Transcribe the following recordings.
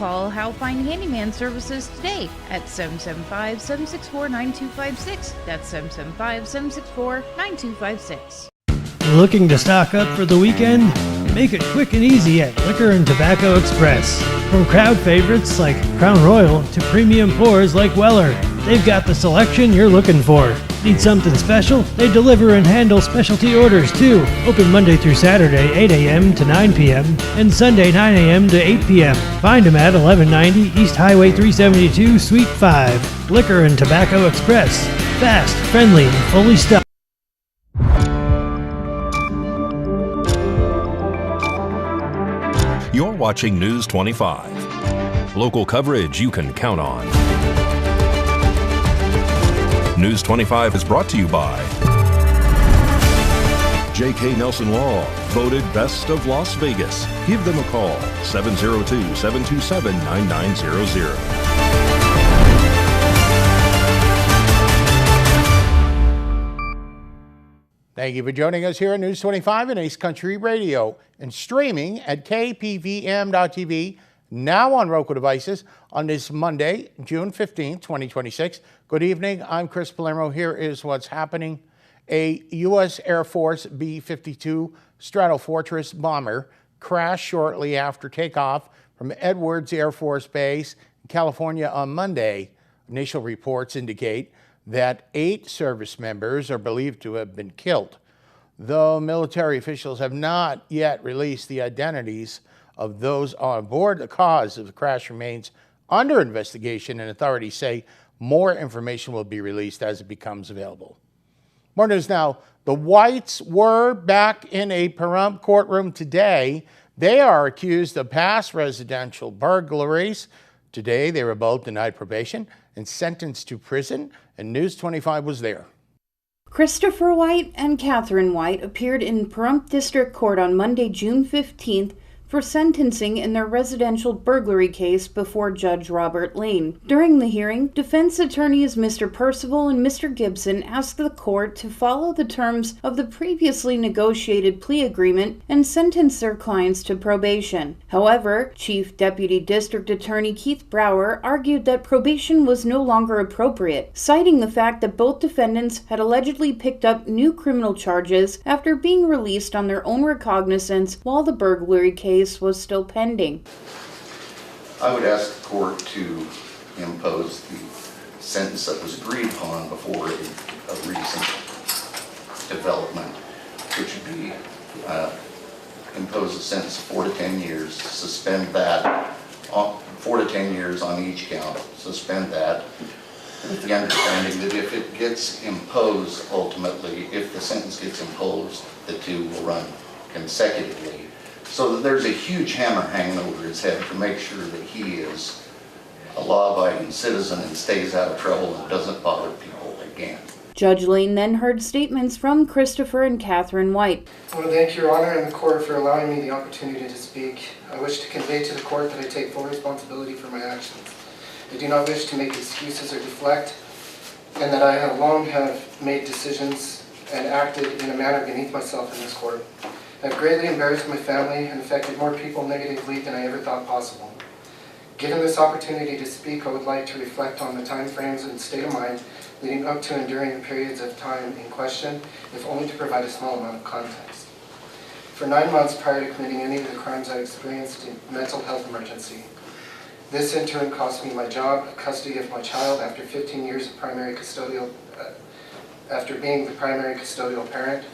call Halpine Handyman Services today at 775-764-9256. That's 775-764-9256. Looking to stock up for the weekend? Make it quick and easy at Liquor and Tobacco Express. From crowd favorites like Crown Royal to premium pours like Weller, they've got the selection you're looking for. Need something special? They deliver and handle specialty orders too. Open Monday through Saturday, 8 a.m. to 9 p.m. and Sunday, 9 a.m. to 8 p.m. Find them at 1190 East Highway 372, Suite 5. Liquor and Tobacco Express. Fast, friendly, and fully stocked. You're watching News 25. Local coverage you can count on. News 25 is brought to you by J.K. Nelson Law, voted Best of Las Vegas. Give them a call, 702-727-9900. Thank you for joining us here at News 25 and Ace Country Radio and streaming at KPVM.TV, now on Roku devices on this Monday, June 15, 2026. Good evening. I'm Chris Palermo. Here is what's happening. A U.S. Air Force B-52 Stratofortress bomber crashed shortly after takeoff from Edwards Air Force Base in California on Monday. Initial reports indicate that 8 service members are believed to have been killed, though military officials have not yet released the identities of those on board. The cause of the crash remains under investigation, and authorities say more information will be released as it becomes available. More news now. The Whites were back in a Pahrump courtroom today. They are accused of past residential burglaries. Today, they were both denied probation and sentenced to prison, and News 25 was there. Kristopher White and Katherine White appeared in Pahrump District Court on Monday, June 15th, for sentencing in their residential burglary case before Judge Robert Lane. During the hearing, defense attorneys Mr. Percival and Mr. Gibson asked the court to follow the terms of the previously negotiated plea agreement and sentence their clients to probation. However, Chief Deputy District Attorney Keith Brower argued that probation was no longer appropriate, citing the fact that both defendants had allegedly picked up new criminal charges after being released on their own recognizance while the burglary case was still pending. I would ask the court to impose the sentence that was agreed upon before a recent development, which would be impose a sentence of 4 to 10 years, suspend that, 4 to 10 years on each count, suspend that, with the understanding that if it gets imposed ultimately, if the sentence gets imposed, the two will run consecutively. So that there's a huge hammer hanging over his head to make sure that he is a law-abiding citizen and stays out of trouble and doesn't bother people again. Judge Lane then heard statements from Kristopher and Katherine White. I want to thank Your Honor and the court for allowing me the opportunity to speak. I wish to convey to the court that I take full responsibility for my actions. I do not wish to make excuses or deflect, and that I have long made decisions and acted in a manner beneath myself in this court. I've greatly embarrassed my family and affected more people negatively than I ever thought possible. Given this opportunity to speak, I would like to reflect on the time frames and state of mind leading up to and during the periods of time in question, if only to provide a small amount of context. For 9 months prior to committing any of the crimes I experienced a mental health emergency. This in turn cost me my job, custody of my child after 15 years of after being the primary custodial parent,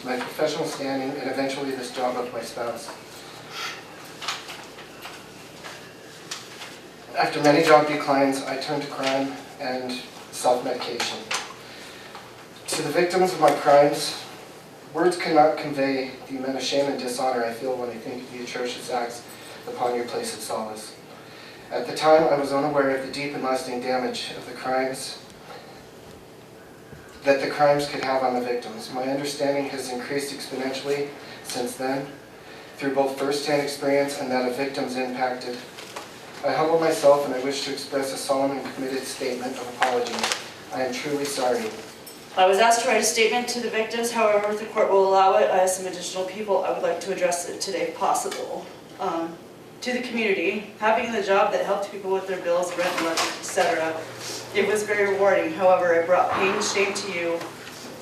my professional standing, and eventually this job of my spouse. After many job declines, I turned to crime and self-medication. To the victims of my crimes, words cannot convey the amount of shame and dishonor I feel when I think of the atrocious acts upon your place of solace. At the time, I was unaware of the deep and lasting damage of the crimes that the crimes could have on the victims. My understanding has increased exponentially since then, through both first-hand experience and that of victims impacted. I humble myself and I wish to express a solemn and committed statement of apology. I am truly sorry. I was asked to write a statement to the victims. However, if the court will allow it, I have some additional people I would like to address it today if possible. to the community, having the job that helped people with their bills, rent, lunch, etc. It was very rewarding. However, it brought pain and shame to you,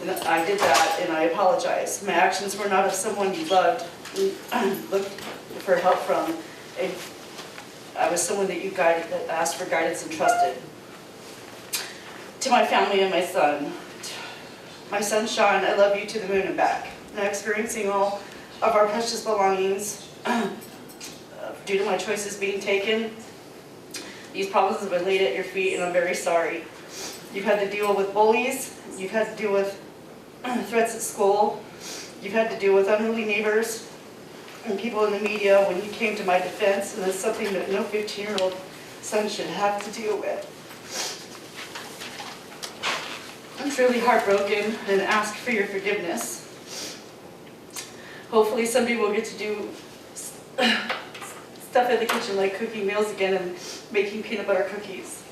and I did that, and I apologize. My actions were not of someone you loved, looked for help from. I was someone that you guided, that asked for guidance and trusted. To my family and my son. My son Sean, I love you to the moon and back. Now experiencing all of our precious belongings due to my choices being taken, these problems have been laid at your feet, and I'm very sorry. You've had to deal with bullies, you've had to deal with threats at school, you've had to deal with unruly neighbors and people in the media when you came to my defense, and it's something that no 15-year-old son should have to deal with. I'm truly heartbroken and ask for your forgiveness. Hopefully somebody will get to do stuff in the kitchen like cooking meals again and making peanut butter cookies.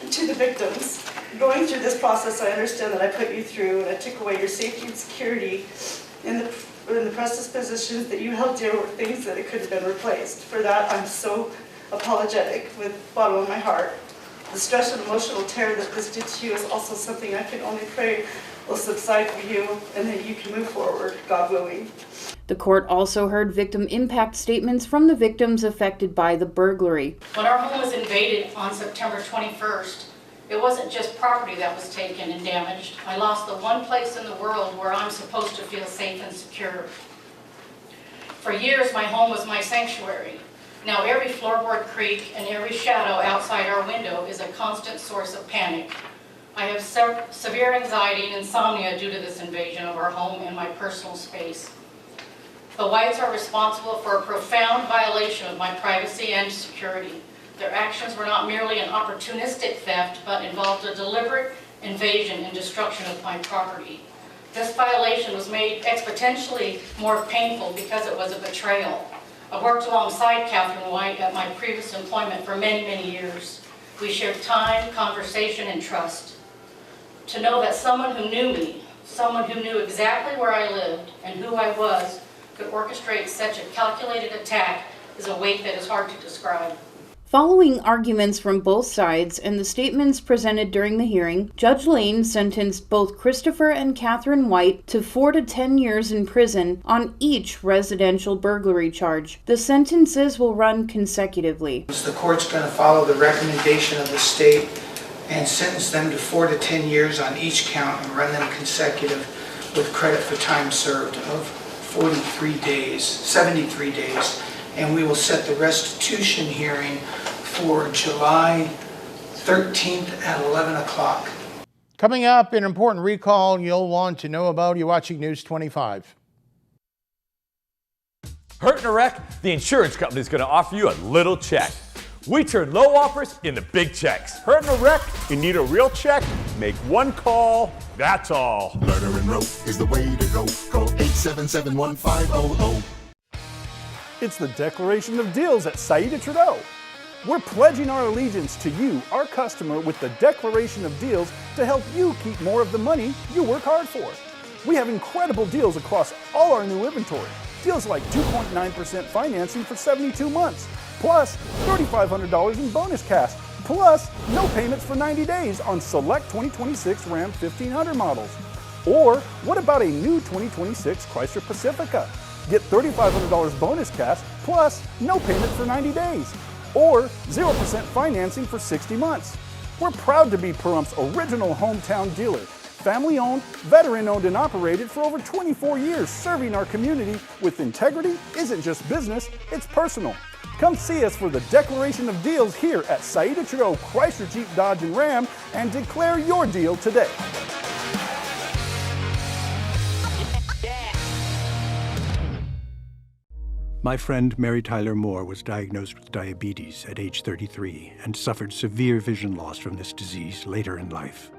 To the victims, going through this process, I understand that I put you through and I took away your safety and security in the precious positions that you held dear were things that it could have been replaced. For that, I'm so apologetic with the bottom of my heart. The stress and emotional terror that this did to you is also something I can only pray will subside for you and that you can move forward, God willing. The court also heard victim impact statements from the victims affected by the burglary. When our home was invaded on September 21st, it wasn't just property that was taken and damaged. I lost the one place in the world where I'm supposed to feel safe and secure. For years, my home was my sanctuary. Now every floorboard creak and every shadow outside our window is a constant source of panic. I have severe anxiety and insomnia due to this invasion of our home and my personal space. The Whites are responsible for a profound violation of my privacy and security. Their actions were not merely an opportunistic theft, but involved a deliberate invasion and destruction of my property. This violation was made exponentially more painful because it was a betrayal. I worked alongside Katherine White at my previous employment for many, many years. We shared time, conversation, and trust. To know that someone who knew me, someone who knew exactly where I lived and who I was, could orchestrate such a calculated attack is a weight that is hard to describe. Following arguments from both sides and the statements presented during the hearing, Judge Lane sentenced both Kristopher and Katherine White to 4 to 10 years in prison on each residential burglary charge. The sentences will run consecutively. The court's going to follow the recommendation of the state and sentence them to 4 to 10 years on each count and run them consecutive with credit for time served of 43 days, 73 days. And we will set the restitution hearing for July 13th at 11 o'clock. Coming up, an important recall you'll want to know about. You're watching News 25. Hurt in a wreck? The insurance company is going to offer you a little check. We turn low offers into big checks. Hurt in a wreck? You need a real check? Make one call, that's all. Murder and rope is the way to go. Call 877-1500. It's the Declaration of Deals at Saida Trudeau. We're pledging our allegiance to you, our customer, with the Declaration of Deals to help you keep more of the money you work hard for. We have incredible deals across all our new inventory. Deals like 2.9% financing for 72 months, plus $3,500 in bonus cash, plus no payments for 90 days on select 2026 Ram 1500 models. Or what about a new 2026 Chrysler Pacifica? Get $3,500 bonus cash plus no payment for 90 days, or 0% financing for 60 months. We're proud to be Pahrumph's original hometown dealer, family-owned, veteran-owned and operated for over 24 years, serving our community with integrity isn't just business, it's personal. Come see us for the Declaration of Deals here at Saida Trudeau Chrysler, Jeep, Dodge, and Ram and declare your deal today. My friend Mary Tyler Moore was diagnosed with diabetes at age 33 and suffered severe vision loss from this disease later in life.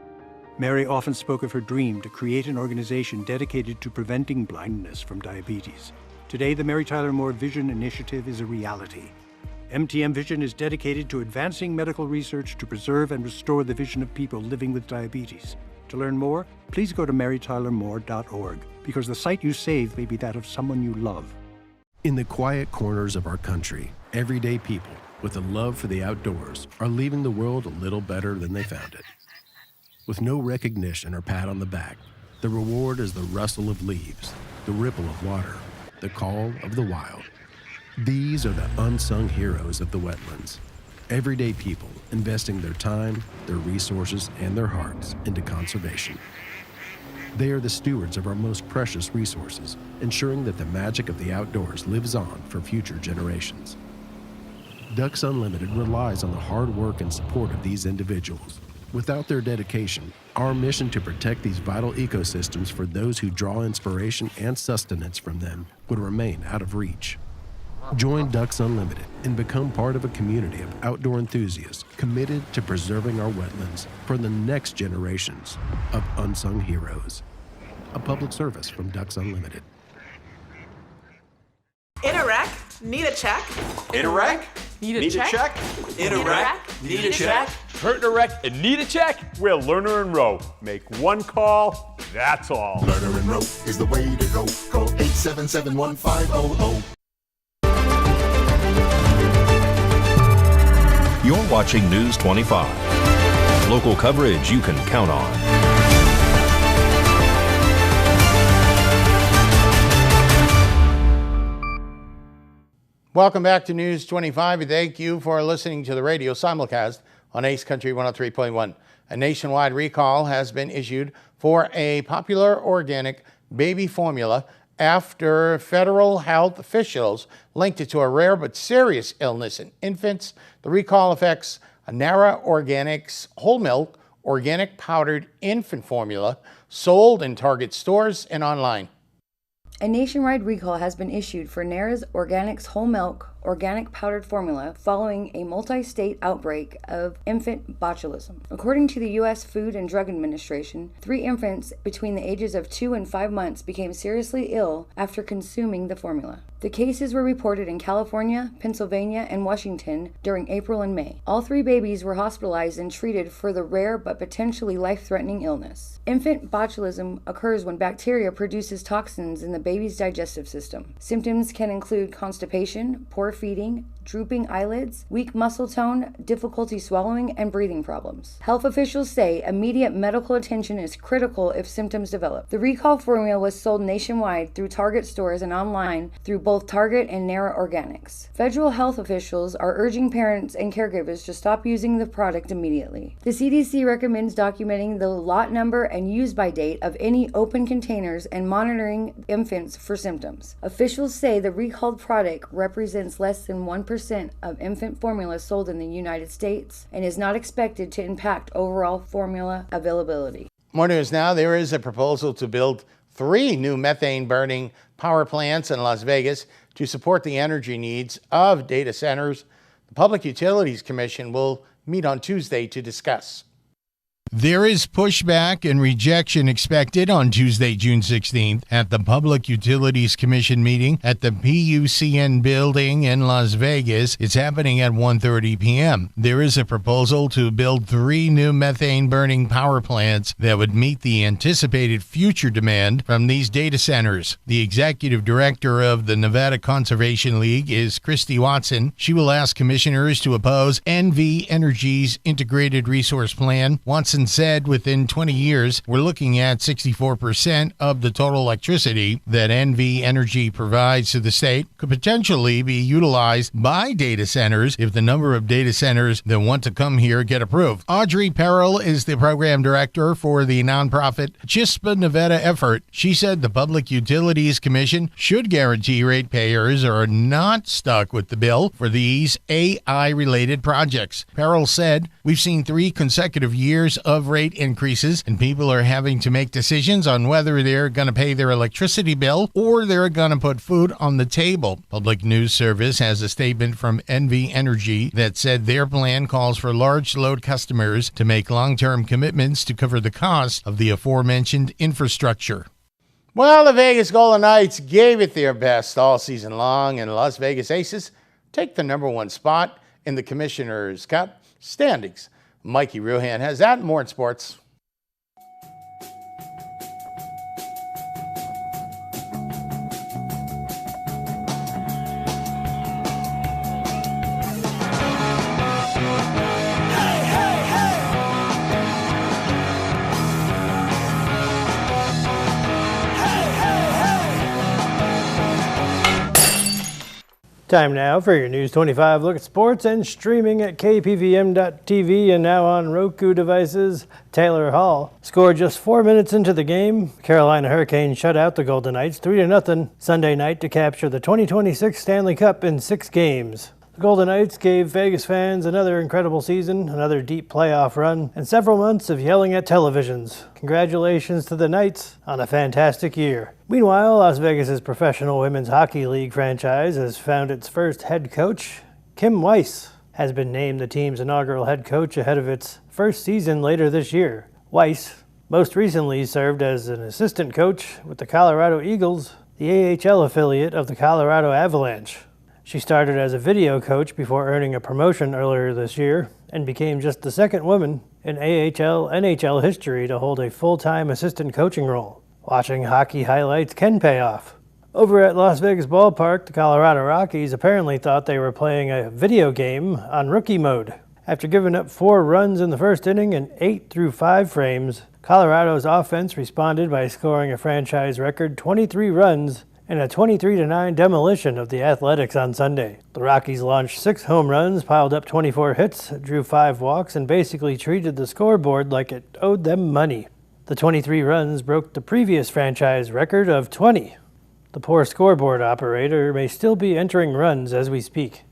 Mary often spoke of her dream to create an organization dedicated to preventing blindness from diabetes. Today, the Mary Tyler Moore Vision Initiative is a reality. MTM Vision is dedicated to advancing medical research to preserve and restore the vision of people living with diabetes. To learn more, please go to marytylermoore.org, because the sight you save may be that of someone you love. In the quiet corners of our country, Everyday people with a love for the outdoors are leaving the world a little better than they found it. With no recognition or pat on the back, the reward is the rustle of leaves, the ripple of water, the call of the wild. These are the unsung heroes of the wetlands. Everyday people investing their time, their resources, and their hearts into conservation. They are the stewards of our most precious resources, ensuring that the magic of the outdoors lives on for future generations. Ducks Unlimited relies on the hard work and support of these individuals. Without their dedication, our mission to protect these vital ecosystems for those who draw inspiration and sustenance from them would remain out of reach. Join Ducks Unlimited and become part of a community of outdoor enthusiasts committed to preserving our wetlands for the next generations of unsung heroes. A public service from Ducks Unlimited. In a wreck, need a check. In a wreck? Need a check? In a wreck? Need a check? Hurt in a wreck and need a check? We're Lerner and Rowe. Make one call, that's all. Lerner and Rowe is the way to go. Call 877-1500. You're watching News 25. Local coverage you can count on. Welcome back to News 25, and thank you for listening to the radio simulcast on Ace Country 103.1. A nationwide recall has been issued for a popular organic baby formula after federal health officials linked it to a rare but serious illness in infants. The recall affects Nara Organics whole milk organic powdered infant formula sold in Target stores and online. A nationwide recall has been issued for Nara's Organics whole milk organic powdered formula following a multi-state outbreak of infant botulism. According to the U.S. Food and Drug Administration, 3 infants between the ages of 2 and 5 months became seriously ill after consuming the formula. The cases were reported in California, Pennsylvania, and Washington during April and May. All 3 babies were hospitalized and treated for the rare but potentially life-threatening illness. Infant botulism occurs when bacteria produces toxins in the baby's digestive system. Symptoms can include constipation, poor feeding, drooping eyelids, weak muscle tone, difficulty swallowing, and breathing problems. Health officials say immediate medical attention is critical if symptoms develop. The recall formula was sold nationwide through Target stores and online through both Target and Nara Organics. Federal health officials are urging parents and caregivers to stop using the product immediately. The CDC recommends documenting the lot number and use-by date of any open containers and monitoring infants for symptoms. Officials say the recalled product represents less than 1% of infant formula sold in the United States and is not expected to impact overall formula availability. More news now. There is a proposal to build 3 new methane-burning power plants in Las Vegas to support the energy needs of data centers. The Public Utilities Commission will meet on Tuesday to discuss. There is pushback and rejection expected on Tuesday, June 16th at the Public Utilities Commission meeting at the PUCN building in Las Vegas. It's happening at 1:30 p.m. There is a proposal to build 3 new methane-burning power plants that would meet the anticipated future demand from these data centers. The executive director of the Nevada Conservation League is Christy Watson. She will ask commissioners to oppose NV Energy's integrated resource plan. Watson said within 20 years, we're looking at 64% of the total electricity that NV Energy provides to the state could potentially be utilized by data centers if the number of data centers that want to come here get approved. Audrey Perrell is the program director for the nonprofit Chispa Nevada effort. She said the Public Utilities Commission should guarantee ratepayers are not stuck with the bill for these AI-related projects. Perrell said, we've seen 3 consecutive years of rate increases, and people are having to make decisions on whether they're going to pay their electricity bill or they're going to put food on the table. Public News Service has a statement from NV Energy that said their plan calls for large load customers to make long-term commitments to cover the cost of the aforementioned infrastructure. Well, the Vegas Golden Knights gave it their best all season long, and Las Vegas Aces take the #1 spot in the Commissioner's Cup standings. Mikey Ruhan has that and more in sports. Time now for your News 25 look at sports and streaming at KPVM.TV and now on Roku devices. Taylor Hall scored just 4 minutes into the game. Carolina Hurricanes shut out the Golden Knights 3-0 Sunday night to capture the 2026 Stanley Cup in 6 games. The Golden Knights gave Vegas fans another incredible season, another deep playoff run, and several months of yelling at televisions. Congratulations to the Knights on a fantastic year. Meanwhile, Las Vegas's professional women's hockey league franchise has found its first head coach. Kim Weiss has been named the team's inaugural head coach ahead of its first season later this year. Weiss most recently served as an assistant coach with the Colorado Eagles, the AHL affiliate of the Colorado Avalanche. She started as a video coach before earning a promotion earlier this year and became just the second woman in AHL/NHL history to hold a full-time assistant coaching role. Watching hockey highlights can pay off. Over at Las Vegas Ballpark, the Colorado Rockies apparently thought they were playing a video game on rookie mode. After giving up 4 runs in the first inning and 8 through 5 frames, Colorado's offense responded by scoring a franchise record 23 runs in a 23-9 demolition of the Athletics on Sunday. The Rockies launched 6 home runs, piled up 24 hits, drew 5 walks, and basically treated the scoreboard like it owed them money. The 23 runs broke the previous franchise record of 20. The poor scoreboard operator may still be entering runs as we speak.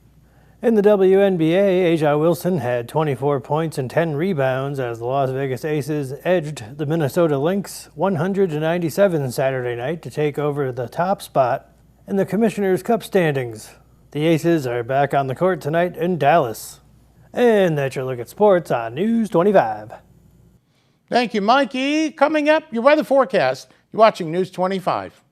In the WNBA, Aja Wilson had 24 points and 10 rebounds as the Las Vegas Aces edged the Minnesota Lynx 100-97 Saturday night to take over the top spot in the Commissioner's Cup standings. The Aces are back on the court tonight in Dallas. And that's your look at sports on News 25. Thank you, Mikey. Coming up, your weather forecast. You're watching News 25.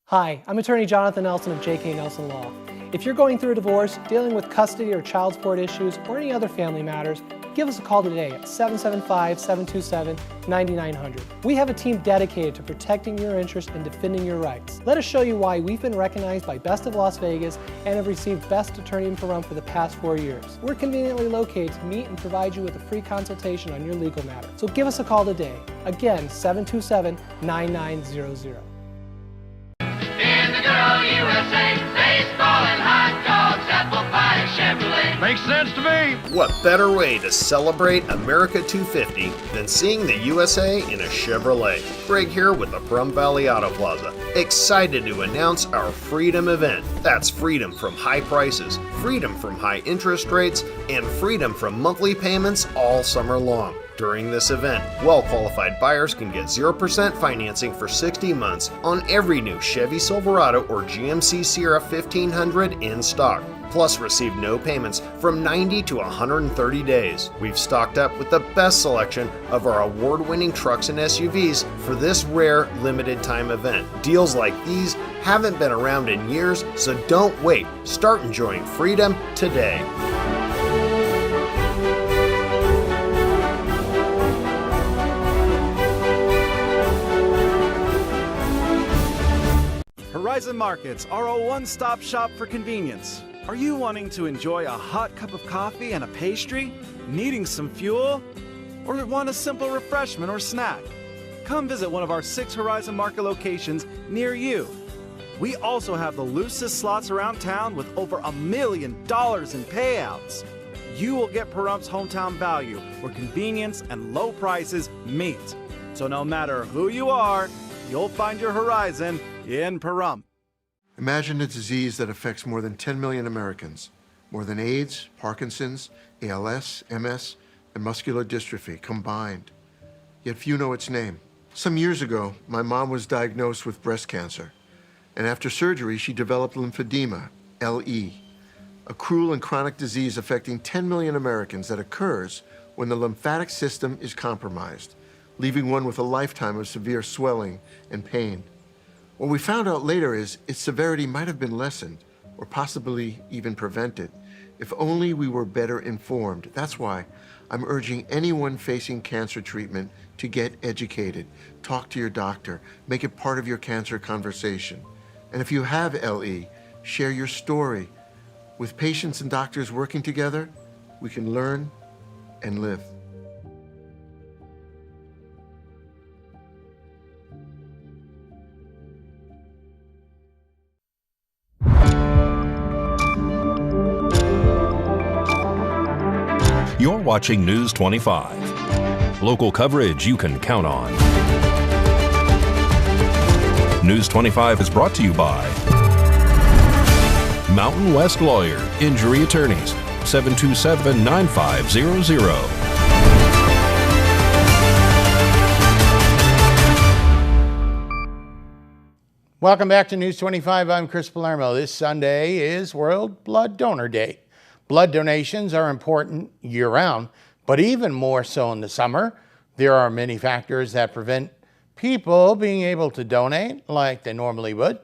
Hi, I'm attorney Jonathan Nelson of J.K. Nelson Law. If you're going through a divorce, dealing with custody or child support issues, or any other family matters, give us a call today at 775-727-9900. We have a team dedicated to protecting your interests and defending your rights. Let us show you why we've been recognized by Best of Las Vegas and have received Best Attorney in Pahrump for the past 4 years. We're conveniently located to meet and provide you with a free consultation on your legal matter. So give us a call today. Again, 727-9900. In the Girl USA, baseball and hot dogs, apple pie and Chevrolet. Makes sense to me. What better way to celebrate America 250 than seeing the USA in a Chevrolet? Greg here with the Pahrump Valley Auto Plaza. Excited to announce our Freedom event. That's freedom from high prices, freedom from high interest rates, and freedom from monthly payments all summer long. During this event, well-qualified buyers can get 0% financing for 60 months on every new Chevy Silverado or GMC Sierra 1500 in stock. Plus receive no payments from 90 to 130 days. We've stocked up with the best selection of our award-winning trucks and SUVs for this rare limited time event. Deals like these haven't been around in years, so don't wait. Start enjoying freedom today. Horizon Markets are a one-stop shop for convenience. Are you wanting to enjoy a hot cup of coffee and a pastry? Needing some fuel? Or want a simple refreshment or snack? Come visit one of our 6 Horizon Market locations near you. We also have the loosest slots around town with over $1 million in payouts. You will get Pahrump's hometown value, where convenience and low prices meet. So no matter who you are, you'll find your Horizon in Pahrump. Imagine a disease that affects more than 10 million Americans, more than AIDS, Parkinson's, ALS, MS, and muscular dystrophy combined. Yet few know its name. Some years ago, my mom was diagnosed with breast cancer, and after surgery, she developed lymphedema, LE, a cruel and chronic disease affecting 10 million Americans that occurs when the lymphatic system is compromised, leaving one with a lifetime of severe swelling and pain. What we found out later is its severity might have been lessened or possibly even prevented if only we were better informed. That's why I'm urging anyone facing cancer treatment to get educated. Talk to your doctor. Make it part of your cancer conversation. And if you have LE, share your story. With patients and doctors working together, we can learn and live. You're watching News 25. Local coverage you can count on. News 25 is brought to you by Mountain West Lawyer, Injury Attorneys, 727-9500. Welcome back to News 25. I'm Chris Palermo. This Sunday is World Blood Donor Day. Blood donations are important year-round, but even more so in the summer. There are many factors that prevent people being able to donate like they normally would.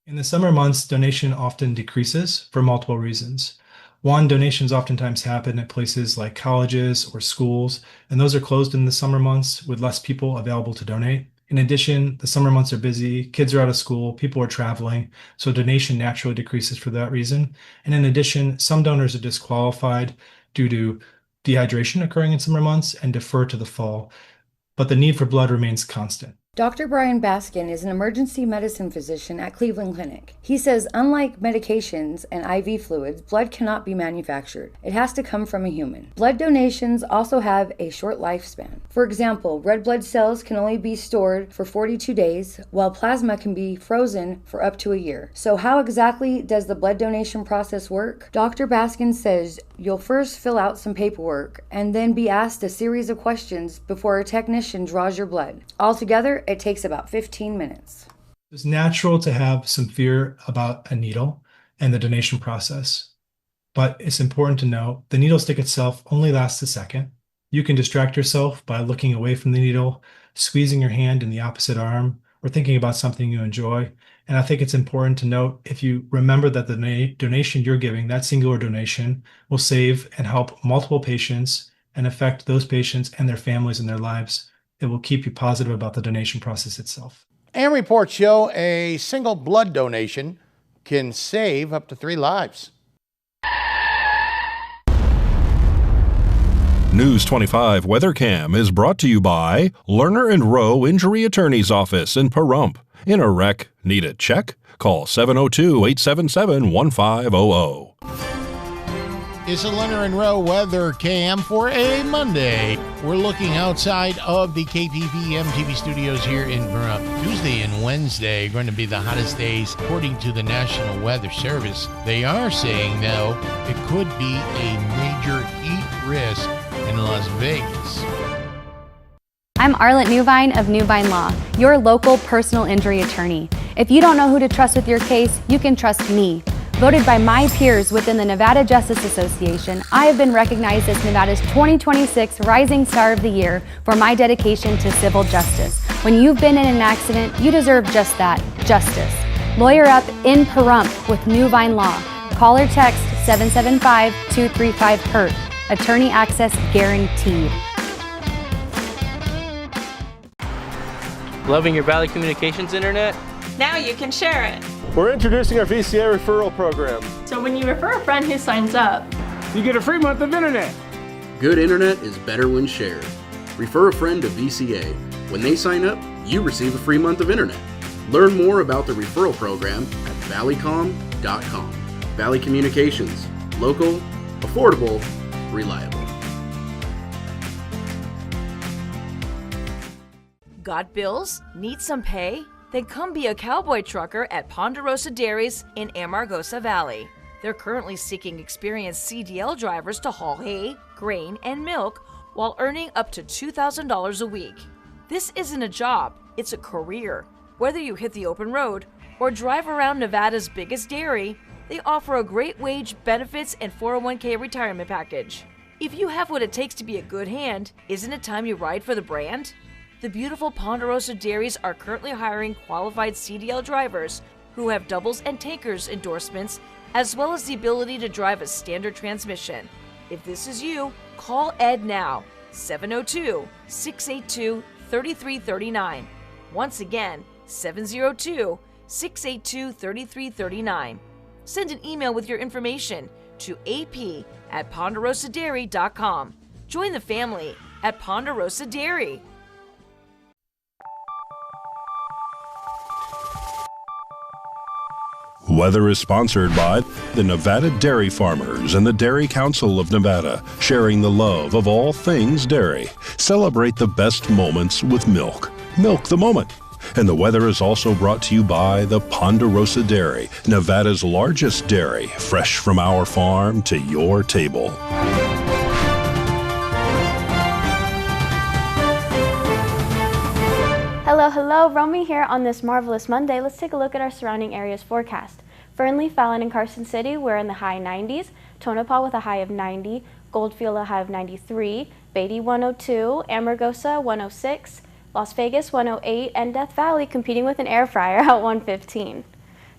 In the summer months, donation often decreases for multiple reasons. One, donations oftentimes happen at places like colleges or schools, and those are closed in the summer months with less people available to donate. In addition, the summer months are busy, kids are out of school, people are traveling, so donation naturally decreases for that reason. And in addition, some donors are disqualified due to dehydration occurring in summer months and defer to the fall, but the need for blood remains constant. Dr. Brian Baskin is an emergency medicine physician at Cleveland Clinic. He says unlike medications and IV fluids, blood cannot be manufactured. It has to come from a human. Blood donations also have a short lifespan. For example, red blood cells can only be stored for 42 days, while plasma can be frozen for up to a year. So how exactly does the blood donation process work? Dr. Baskin says you'll first fill out some paperwork and then be asked a series of questions before a technician draws your blood. Altogether, it takes about 15 minutes. It's natural to have some fear about a needle and the donation process, but it's important to know the needle stick itself only lasts a second. You can distract yourself by looking away from the needle, squeezing your hand in the opposite arm, or thinking about something you enjoy. And I think it's important to note, if you remember that the donation you're giving, that singular donation, will save and help multiple patients and affect those patients and their families and their lives. It will keep you positive about the donation process itself. And reports show a single blood donation can save up to 3 lives. News 25 Weather Cam is brought to you by Lerner and Rowe Injury Attorney's Office in Pahrump. In a wreck, need a check? Call 702-877-1500. It's a Lerner and Rowe Weather Cam for a Monday. We're looking outside of the KPVM TV studios here in Pahrump. Tuesday and Wednesday are going to be the hottest days according to the National Weather Service. They are saying, though, it could be a major heat risk in Las Vegas. I'm Arlette Newvine of Newvine Law, your local personal injury attorney. If you don't know who to trust with your case, you can trust me. Voted by my peers within the Nevada Justice Association, I have been recognized as Nevada's 2026 Rising Star of the Year for my dedication to civil justice. When you've been in an accident, you deserve just that, justice. Lawyer up in Pahrump with Newvine Law. Call or text 775-235-HURT. Attorney access guaranteed. Loving your Valley Communications internet? Now you can share it. We're introducing our VCA referral program. So when you refer a friend who signs up, you get a free month of internet. Good internet is better when shared. Refer a friend to VCA. When they sign up, you receive a free month of internet. Learn more about the referral program at valleycom.com. Valley Communications. Local, affordable, reliable. Got bills? Need some pay? Then come be a cowboy trucker at Ponderosa Dairies in Amargosa Valley. They're currently seeking experienced CDL drivers to haul hay, grain, and milk while earning up to $2,000 a week. This isn't a job, it's a career. Whether you hit the open road or drive around Nevada's biggest dairy, they offer a great wage, benefits, and 401k retirement package. If you have what it takes to be a good hand, isn't it time you ride for the brand? The beautiful Ponderosa Dairies are currently hiring qualified CDL drivers who have doubles and tankers endorsements, as well as the ability to drive a standard transmission. If this is you, call Ed now, 702-682-3339. Once again, 702-682-3339. Send an email with your information to ap@ponderosadairy.com. Join the family at Ponderosa Dairy. Weather is sponsored by the Nevada Dairy Farmers and the Dairy Council of Nevada, sharing the love of all things dairy. Celebrate the best moments with milk. Milk the moment. And the weather is also brought to you by the Ponderosa Dairy, Nevada's largest dairy, fresh from our farm to your table. Hello, hello, Romy here on this marvelous Monday. Let's take a look at our surrounding areas forecast. Fernley, Fallon, and Carson City, we're in the high 90s. Tonopah with a high of 90. Goldfield a high of 93. Beatty 102. Amargosa 106. Las Vegas 108. And Death Valley competing with an air fryer at 115.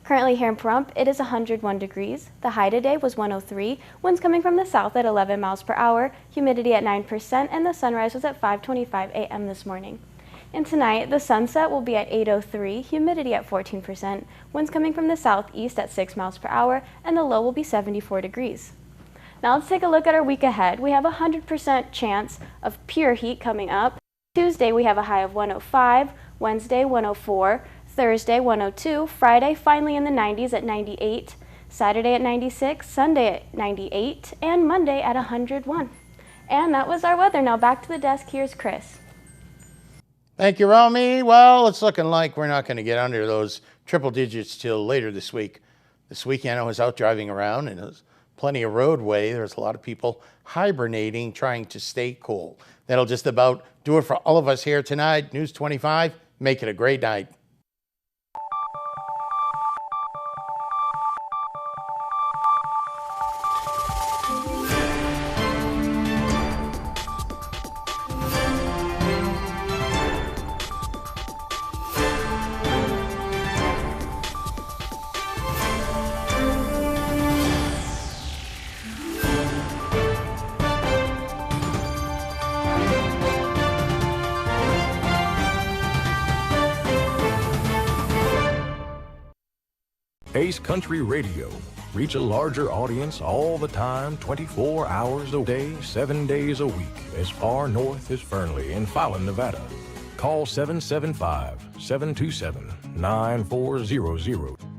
Currently here in Pahrump, it is 101 degrees. The high today was 103. Winds coming from the south at 11 miles per hour. Humidity at 9%. And the sunrise was at 5:25 a.m. this morning. And tonight, the sunset will be at 8:03, humidity at 14%, winds coming from the southeast at 6 miles per hour, and the low will be 74 degrees. Now let's take a look at our week ahead. We have a 100% chance of pure heat coming up. Tuesday, we have a high of 105, Wednesday 104, Thursday 102, Friday finally in the 90s at 98, Saturday at 96, Sunday at 98, and Monday at 101. And that was our weather. Now back to the desk. Here's Chris. Thank you, Romy. Well, it's looking like we're not going to get under those triple digits till later this week. This weekend I was out driving around and there's plenty of roadway. There's a lot of people hibernating, trying to stay cool. That'll just about do it for all of us here tonight. News 25, make it a great night. Ace Country Radio. Reach a larger audience all the time, 24 hours a day, 7 days a week, as far north as Fernley in Fallon, Nevada. Call 775-727-9400.